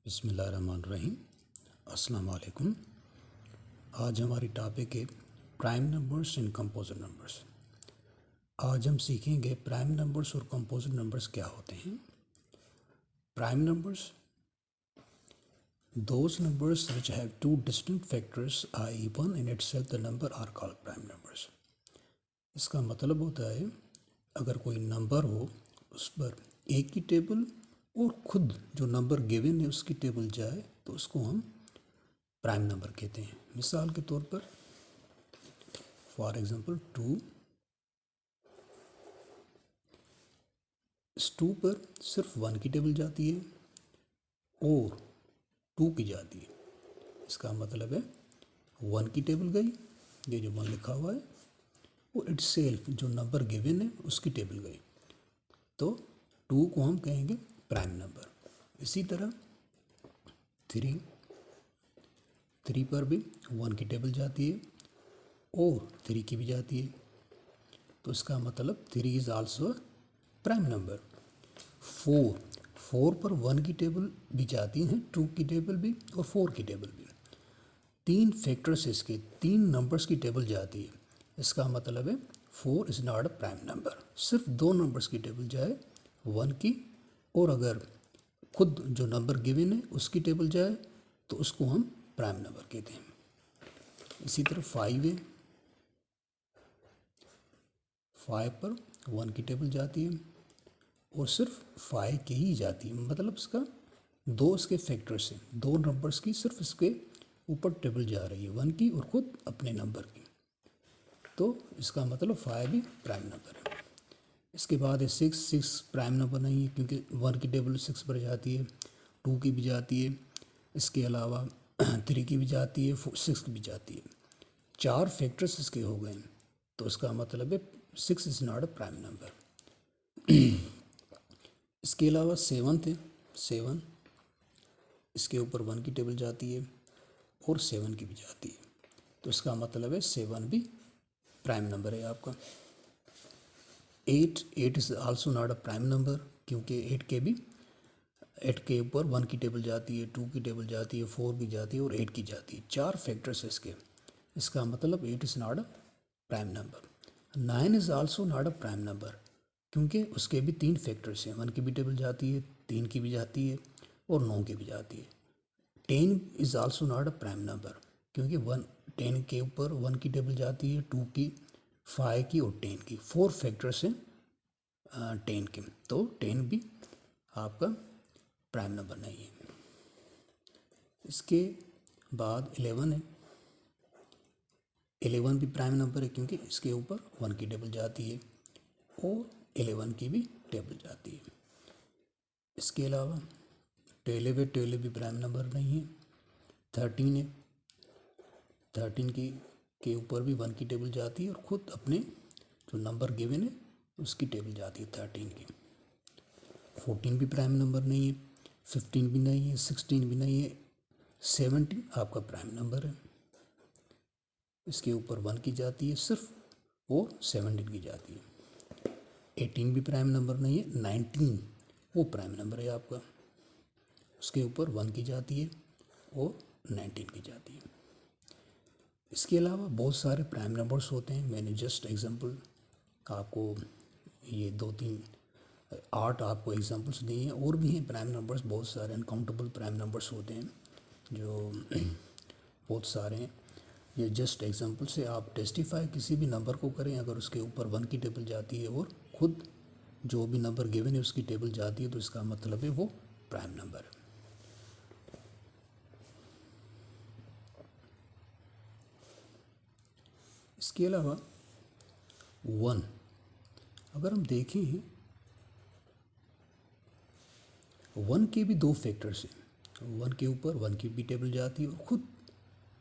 बिस्मिल्लाहिर्रहमानिर्रहीम। अस्सलाम वालेकुम। आज हमारी टॉपिक है prime numbers and composite numbers. आज हम सीखेंगे प्राइम नंबर्स और कंपोजिट नंबर्स क्या होते हैं। Prime numbers those numbers which have two distinct factors i.e. one in itself the number are called prime numbers। इसका मतलब होता है अगर कोई नंबर हो उस पर एक की टेबल और खुद जो नंबर गिवन है उसकी टेबल जाए तो उसको हम प्राइम नंबर कहते हैं। मिसाल के तौर पर फॉर एग्जांपल 2, इस 2 पर सिर्फ 1 की टेबल जाती है और 2 की जाती है। इसका मतलब है 1 की टेबल गई, ये जो 1 लिखा हुआ है, और इटसेल्फ जो नंबर गिवन है उसकी टेबल गई, तो 2 को हम कहेंगे प्राइम नंबर। इसी तरह 3 पर भी 1 की टेबल जाती है और 3 की भी जाती है, तो इसका मतलब 3 इज़ आल्सो प्राइम नंबर। 4 पर 1 की टेबल भी जाती है, 2 की टेबल भी और 4 की टेबल भी। 3 फैक्टर्स इसके, 3 नंबर्स की टेबल जाती है। इसका मतलब है 4 is not a prime number. सिर्फ 2 नंबर्स की टेबल जाए, 1 की, और अगर खुद जो नंबर गिवन है उसकी टेबल जाए तो उसको हम प्राइम नंबर कहते हैं। इसी तरह 5 है, 5 पर 1 की टेबल जाती है और सिर्फ 5 की ही जाती है, मतलब इसका 2 इसके फैक्टर्स हैं, 2 नंबर्स की सिर्फ इसके ऊपर टेबल जा रही है, 1 की और खुद अपने नंबर की, तो इसका मतलब 5 भी प्राइम नंबर है। इसके बाद है 6 प्राइम नंबर नहीं है क्योंकि 1 की टेबल 6 पर जाती है, 2 की भी जाती है, इसके अलावा 3 की भी जाती है, 6 की भी जाती है। 4 फैक्टर्स इसके हो गए, तो इसका मतलब है 6 is not a prime number. इसके अलावा 7 थे, 7 इसके ऊपर 1 की टेबल जाती है और 7 की भी जाती है, तो इसका मतलब है 7 भी प्राइम नंबर है आपका। 8 is also not a prime number क्योंकि 8 के ऊपर 1 की टेबल जाती है, 2 की टेबल जाती है, 4 की जाती है और 8 की जाती है। 4 फैक्टर्स इसके, इसका मतलब 8 is not a prime number. 9 is also not a prime number क्योंकि उसके भी 3 फैक्टर्स हैं, 1 की भी टेबल जाती है, 3 की भी जाती है और 9 की भी जाती है। 10 is also not a prime number क्योंकि 10 के ऊपर 1 की टेबल जाती है, 2 की, 5 की और 10 की। 4 फैक्टर्स हैं 10 के, तो 10 भी आपका प्राइम नंबर नहीं है। इसके बाद 11 है, 11 भी प्राइम नंबर है क्योंकि इसके ऊपर 1 की टेबल जाती है और 11 की भी टेबल जाती है। इसके अलावा 12 है, 12 भी प्राइम नंबर नहीं है। 13 है, 13 के ऊपर भी 1 की टेबल जाती है और ख़ुद अपने जो नंबर गिवन है उसकी टेबल जाती है 13 की। 14 भी प्राइम नंबर नहीं है, 15 भी नहीं है, 16 भी नहीं है, 17 आपका प्राइम नंबर है, इसके ऊपर 1 की जाती है सिर्फ और 17 की जाती है। 18 भी प्राइम नंबर नहीं है, 19 वो प्राइम नंबर है आपका, उसके ऊपर 1 की जाती है और 19 की जाती है। इसके अलावा बहुत सारे प्राइम नंबर्स होते हैं, मैंने जस्ट एग्जांपल आपको ये 8 आपको एग्जांपल्स दिए हैं, और भी हैं प्राइम नंबर्स बहुत सारे, अनकाउंटेबल प्राइम नंबर्स होते हैं जो बहुत सारे हैं। ये जस्ट एग्जांपल से आप टेस्टिफाई किसी भी नंबर को करें, अगर उसके ऊपर 1 की टेबल जाती है और ख़ुद जो भी नंबर गिवन है उसकी टेबल जाती है, तो इसका मतलब है वो प्राइम नंबर है। इसके अलावा 1 अगर हम देखें, 1 के भी 2 फैक्टर्स हैं, 1 के ऊपर 1 की भी टेबल जाती है और ख़ुद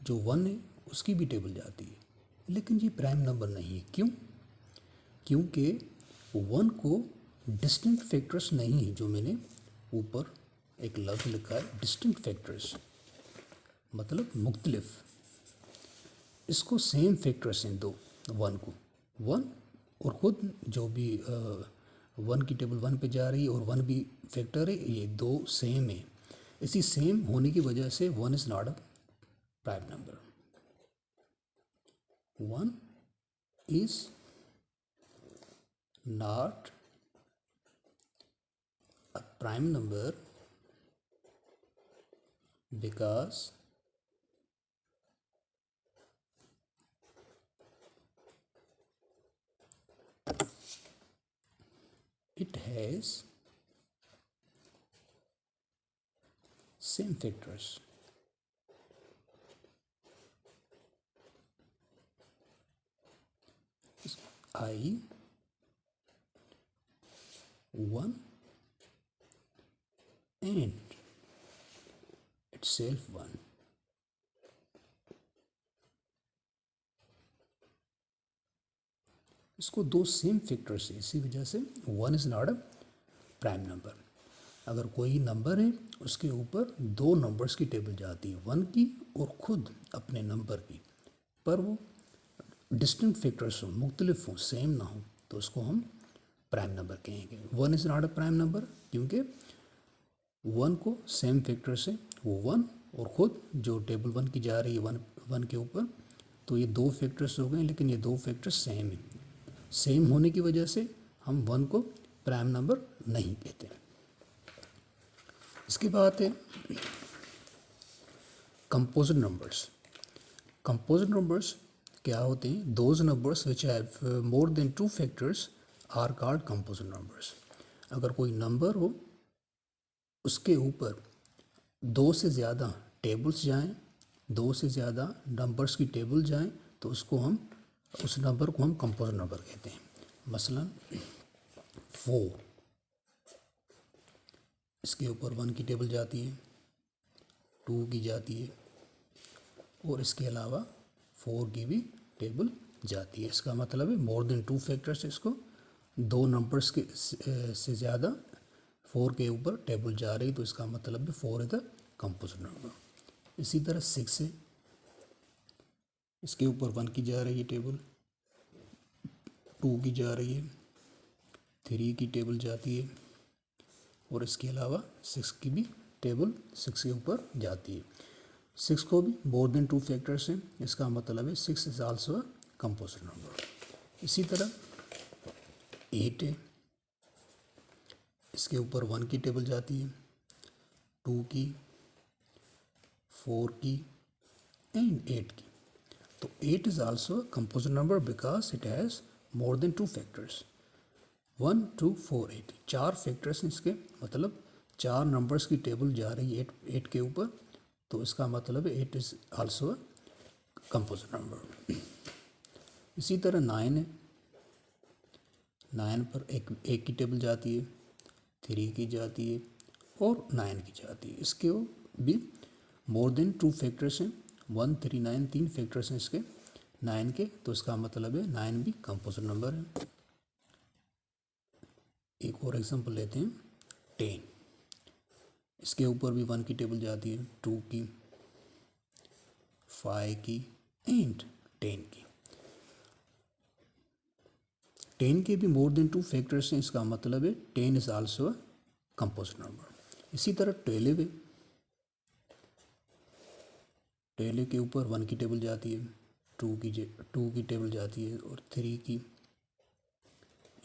जो 1 है उसकी भी टेबल जाती है, लेकिन ये प्राइम नंबर नहीं है। क्यों? क्योंकि 1 को डिस्टिंक्ट फैक्टर्स नहीं है, जो मैंने ऊपर एक लफ्ज़ लिखा है डिस्टिंक्ट फैक्टर्स, मतलब मुख्तलिफ। इसको सेम फैक्टर्स हैं 2, 1 को, 1 और ख़ुद जो भी 1 की टेबल 1 पे जा रही है और 1 भी फैक्टर है, ये 2 सेम है, इसी सेम होने की वजह से 1 is not a prime number. 1 is not a prime number because it has same factors. I 1 and itself 1. इसको दो सेम फैक्टर से, इसी वजह से 1 is not a prime number. अगर कोई नंबर है उसके ऊपर दो नंबर्स की टेबल जाती है, 1 की और ख़ुद अपने नंबर की, पर वो डिस्टिंक्ट फैक्टर्स हों, मुख्तलिफ हों, सेम ना हो, तो उसको हम प्राइम नंबर कहेंगे. 1 is not a prime number क्योंकि 1 को सेम फैक्टर से, वो 1 और ख़ुद जो टेबल 1 की जा रही है 1 के ऊपर, तो ये दो फैक्टर्स हो गए, लेकिन ये दो फैक्टर्स सेम हैं. सेम होने की वजह से हम 1 को प्राइम नंबर नहीं कहते. इसके बाद है कंपोजिट नंबर्स. कंपोजिट नंबर्स क्या होते हैं? Those numbers which have more than 2 factors are called composite numbers. अगर कोई नंबर हो उसके ऊपर दो से ज़्यादा टेबल्स जाएं, दो से ज़्यादा नंबर्स की टेबल जाएं, तो उसको हम, उस नंबर को हम कंपोजिट नंबर कहते हैं. मसलन 4, इसके ऊपर 1 की टेबल जाती है, 2 की जाती है, और इसके अलावा 4 की भी टेबल जाती है. इसका मतलब है मोर देन 2 फैक्टर्स, इसको दो नंबर्स के से ज़्यादा 4 के ऊपर टेबल जा रही, तो इसका मतलब है 4 इज़ द कंपोजिट नंबर. इसी तरह 6 है, इसके ऊपर 1 की जा रही है टेबल, 2 की जा रही है, 3 की टेबल जाती है, और इसके अलावा 6 की भी टेबल 6 के ऊपर जाती है. 6 को भी मोर देन 2 फैक्टर्स हैं, इसका मतलब है 6 is also a composite number. इसी तरह 8 है, इसके ऊपर 1 की टेबल जाती है, 2 की, 4 की एंड 8 की. तो 8 is also a composite number because it has more than 2 factors. 1, 2, 4, 8, 4 factors हैं इसके, मतलब 4 नंबर्स की टेबल जा रही है 8 के ऊपर, तो इसका मतलब है 8 is also a composite number. इसी तरह 9 है, 9 पर एक की टेबल जाती है, 3 की जाती है और 9 की जाती है. इसके भी मोर देन 2 फैक्टर्स हैं, 1, 3, 9, 3 फैक्टर्स हैं इसके 9 के, तो इसका मतलब है 9 भी कंपोजिट नंबर है. एक और एग्जांपल लेते हैं 10, इसके ऊपर भी 1 की टेबल जाती है, 2 की, 5 की एंड 10 की. 10 के भी मोर देन 2 फैक्टर्स हैं, इसका मतलब है 10 is also a composite number. इसी तरह 12 है, 12 के ऊपर 1 की टेबल जाती है, 2 की टेबल जाती है, और 3 की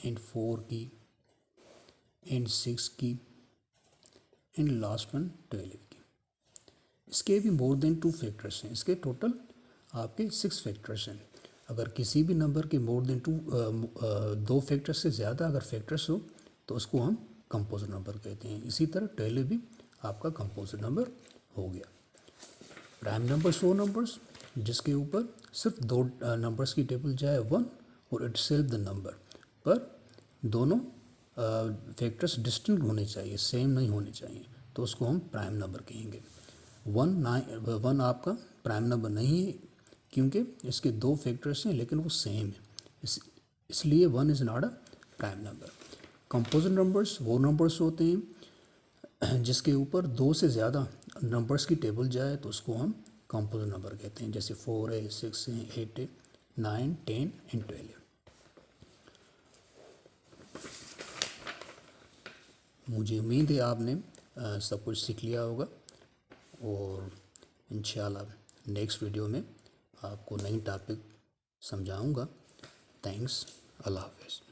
एंड 4 की एंड 6 की एंड लास्ट वन 12 की. इसके भी मोर देन 2 फैक्टर्स हैं, इसके टोटल आपके 6 फैक्टर्स हैं. अगर किसी भी नंबर के मोर देन 2 फैक्टर्स से ज़्यादा अगर फैक्टर्स हो तो उसको हम कंपोजिट नंबर कहते हैं. इसी तरह 12 भी आपका कंपोजिट नंबर हो गया. प्राइम नंबर्स वो नंबर्स जिसके ऊपर सिर्फ दो नंबर्स की टेबल जाए 1 और इट सेल्फ द नंबर, पर दोनों फैक्टर्स डिस्टिंक्ट होने चाहिए, सेम नहीं होने चाहिए, तो उसको हम प्राइम नंबर कहेंगे. 1 आपका प्राइम नंबर नहीं है क्योंकि इसके दो फैक्टर्स हैं लेकिन वो सेम है, इसलिए 1 is not a prime number. Composite numbers वो नंबर्स होते हैं जिसके ऊपर दो से ज़्यादा नंबर्स की टेबल जाए, तो उसको हम कंपोजिट नंबर कहते हैं. जैसे 4 है, 6 है, 8 है, 9, 10 एंड 12 है. मुझे उम्मीद है आपने सब कुछ सीख लिया होगा. और इंशाल्लाह नेक्स्ट वीडियो में आपको नई टॉपिक समझाऊंगा। थैंक्स। अल्लाह हाफ़िज़।